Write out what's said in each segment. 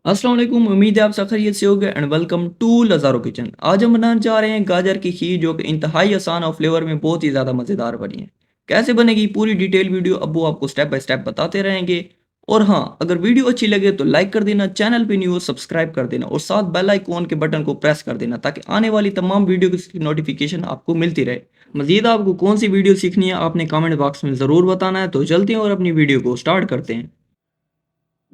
अस्सलाम वालेकुम। उम्मीद है आप सब खैरियत से होंगे एंड वेलकम टू लज़ारो किचन। आज हम बनाने जा रहे हैं गाजर की खीर जो कि इंतहाई आसान और फ्लेवर में बहुत ही ज़्यादा मज़ेदार बनी है। कैसे बनेगी पूरी डिटेल वीडियो अब वो आपको स्टेप बाय स्टेप बताते रहेंगे। और हाँ, अगर वीडियो अच्छी लगे तो लाइक कर देना, चैनल पे न्यू हो सब्सक्राइब कर देना और साथ बेल आइकॉन के बटन को प्रेस कर देना ताकि आने वाली तमाम वीडियो की नोटिफिकेशन आपको मिलती रहे। मज़ीद आपको कौन सी वीडियो सीखनी है आपने कमेंट बॉक्स में ज़रूर बताना है। तो चलते हैं और अपनी वीडियो को स्टार्ट करते हैं।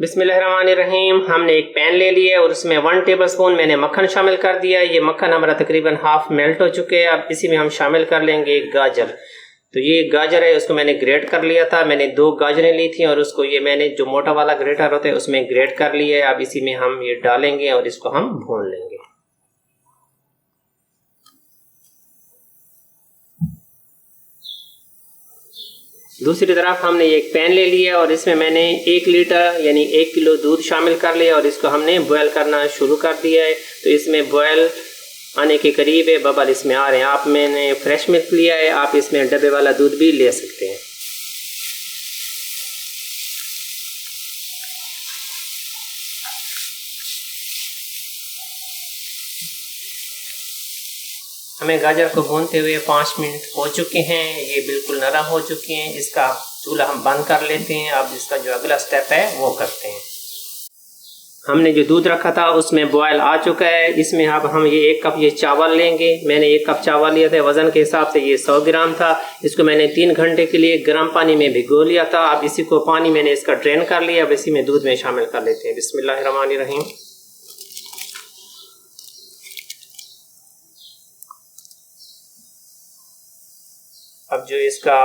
बिस्मिल्लाहिर्रहमानिर्रहीम। हमने एक पैन ले लिया और उसमें 1 टेबलस्पून मैंने मक्खन शामिल कर दिया। ये मक्खन हमारा तकरीबन हाफ मेल्ट हो चुके हैं। अब इसी में हम शामिल कर लेंगे गाजर। तो ये गाजर है, उसको मैंने ग्रेट कर लिया था। मैंने 2 गाजरें ली थी और उसको ये मैंने जो मोटा वाला ग्रेटर होता है उसमें ग्रेट कर लिया है। अब इसी में हम ये डालेंगे और इसको हम भून लेंगे। दूसरी तरफ हमने एक पैन ले लिया और इसमें मैंने 1 लीटर यानी 1 किलो दूध शामिल कर लिया और इसको हमने बॉयल करना शुरू कर दिया है। तो इसमें बॉयल आने के करीब है, बबल इसमें आ रहे हैं। आप मैंने फ्रेश मिल्क लिया है, आप इसमें डब्बे वाला दूध भी ले सकते हैं। हमें गाजर को भूनते हुए 5 मिनट हो चुके हैं। ये बिल्कुल नरम हो चुके हैं। इसका चूल्हा हम बंद कर लेते हैं। अब इसका जो अगला स्टेप है वो करते हैं। हमने जो दूध रखा था उसमें बॉयल आ चुका है। इसमें अब हम ये 1 कप ये चावल लेंगे। मैंने 1 कप चावल लिया था, वज़न के हिसाब से ये 100 ग्राम था। इसको मैंने 3 घंटे के लिए गर्म पानी में भिगो लिया था। अब इसी को पानी मैंने इसका ड्रेन कर लिया। अब इसी में दूध में शामिल कर लेते हैं। बिस्मिल्लाहिर्रहमानिर्रहीम। अब जो इसका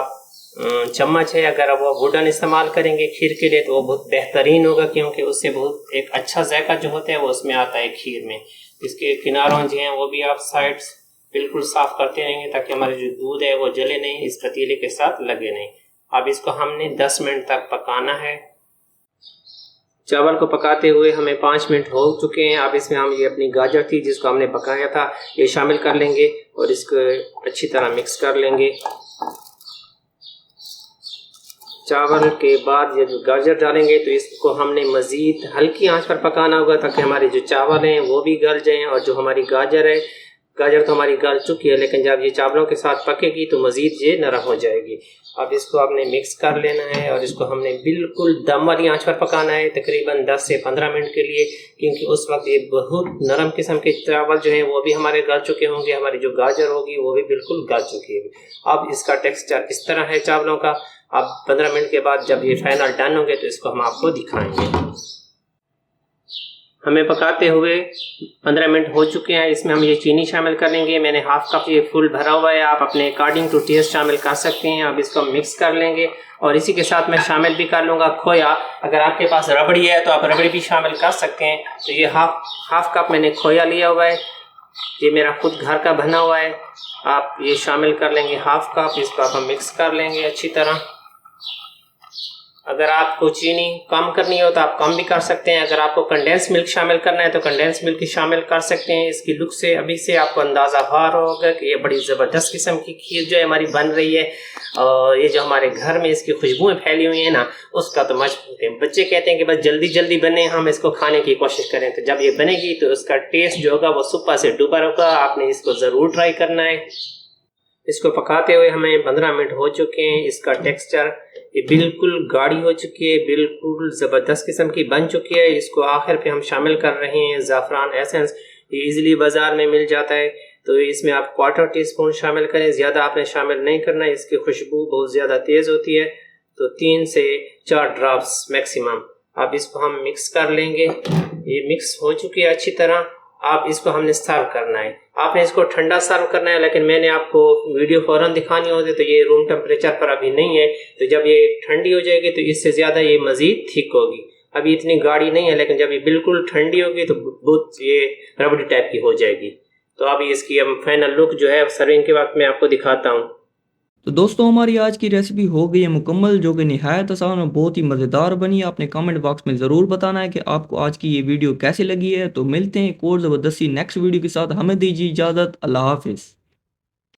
चम्मच है, अगर वो वुडन इस्तेमाल करेंगे खीर के लिए तो वो बहुत बेहतरीन होगा, क्योंकि उससे बहुत एक अच्छा जायका जो होता है वो उसमें आता है खीर में। इसके किनारों जो हैं वो भी आप साइड्स बिल्कुल साफ करते रहेंगे ताकि हमारे जो दूध है वो जले नहीं, इस पतीले के साथ लगे नहीं। अब इसको हमने 10 मिनट तक पकाना है। चावल को पकाते हुए हमें 5 मिनट हो चुके हैं। अब इसमें हम ये अपनी गाजर थी जिसको हमने पकाया था ये शामिल कर लेंगे और इसको अच्छी तरह मिक्स कर लेंगे। चावल के बाद जब गाजर डालेंगे तो इसको हमने मज़ीद हल्की आंच पर पकाना होगा ताकि हमारे जो चावल हैं वो भी गल जाएं और जो हमारी गाजर है, गाजर तो हमारी गल चुकी है लेकिन जब ये चावलों के साथ पकेगी तो मज़ीद ये नरम हो जाएगी। अब इसको आपने मिक्स कर लेना है और इसको हमने बिल्कुल दम वाली आंच पर पकाना है तकरीबन 10 से 15 मिनट के लिए, क्योंकि उस वक्त ये बहुत नरम किस्म के चावल जो हैं वो भी हमारे गल चुके होंगे, हमारी जो गाजर होगी वो भी बिल्कुल गल चुकी है। अब इसका टेक्सचर इस तरह है चावलों का। अब 15 मिनट के बाद जब ये फाइनल डन होंगे तो इसको हम आपको दिखाएंगे। हमें पकाते हुए 15 मिनट हो चुके हैं। इसमें हम ये चीनी शामिल करेंगे। मैंने हाफ कप ये फुल भरा हुआ है, आप अपने अकॉर्डिंग टू टेस्ट शामिल कर सकते हैं। अब इसको मिक्स कर लेंगे और इसी के साथ मैं शामिल भी कर लूँगा खोया। अगर आपके पास रबड़ी है तो आप रबड़ी भी शामिल कर सकते हैं। तो ये हाफ कप मैंने खोया लिया हुआ है, ये मेरा खुद घर का बना हुआ है। आप ये शामिल कर लेंगे हाफ कप। इसको आप हम मिक्स कर लेंगे अच्छी तरह। अगर आपको चीनी कम करनी हो तो आप कम भी कर सकते हैं। अगर आपको कंडेंस मिल्क शामिल करना है तो कंडेंस मिल्क शामिल कर सकते हैं। इसकी लुक से अभी से आपको अंदाज़ा हो रहा होगा कि ये बड़ी ज़बरदस्त किस्म की खीर जो है हमारी बन रही है। और ये जो हमारे घर में इसकी खुशबुएं फैली हुई हैं ना, उसका तो मजबूत है। बच्चे कहते हैं कि बस जल्दी जल्दी बने, हम इसको खाने की कोशिश करें। तो जब ये बनेगी तो उसका टेस्ट जो होगा वो सुपर से डुपर होगा। आपने इसको ज़रूर ट्राई करना है। इसको पकाते हुए हमें 15 मिनट हो चुके हैं। इसका टेक्सचर ये बिल्कुल गाढ़ी हो चुकी है, बिल्कुल ज़बरदस्त किस्म की बन चुकी है। इसको आखिर पे हम शामिल कर रहे हैं ज़ाफ़रान एसेंस। ये इजीली बाज़ार में मिल जाता है, तो इसमें आप 1/4 टीस्पून शामिल करें। ज़्यादा आपने शामिल नहीं करना है, इसकी खुशबू बहुत ज़्यादा तेज़ होती है। तो 3 से 4 ड्रॉप्स मैक्सिमम। अब इसको हम मिक्स कर लेंगे। ये मिक्स हो चुकी है अच्छी तरह। आप इसको हमने सर्व करना है। आपने इसको ठंडा सर्व करना है, लेकिन मैंने आपको वीडियो फ़ौरन दिखानी होती तो ये रूम टेम्परेचर पर अभी नहीं है। तो जब ये ठंडी हो जाएगी तो इससे ज़्यादा ये मज़ीद थिक होगी। अभी इतनी गाढ़ी नहीं है, लेकिन जब ये बिल्कुल ठंडी होगी तो बहुत ये रबड़ी टाइप की हो जाएगी। तो अभी इसकी हम फाइनल लुक जो है सर्विंग के वक्त मैं आपको दिखाता हूँ। तो दोस्तों हमारी आज की रेसिपी हो गई है मुकम्मल, जो कि निहायत आसान और बहुत ही मज़ेदार बनी। आपने कमेंट बॉक्स में ज़रूर बताना है कि आपको आज की ये वीडियो कैसी लगी है। तो मिलते हैं एक और ज़बरदस्ती नेक्स्ट वीडियो के साथ। हमें दीजिए इजाज़त। अल्लाह हाफिज़।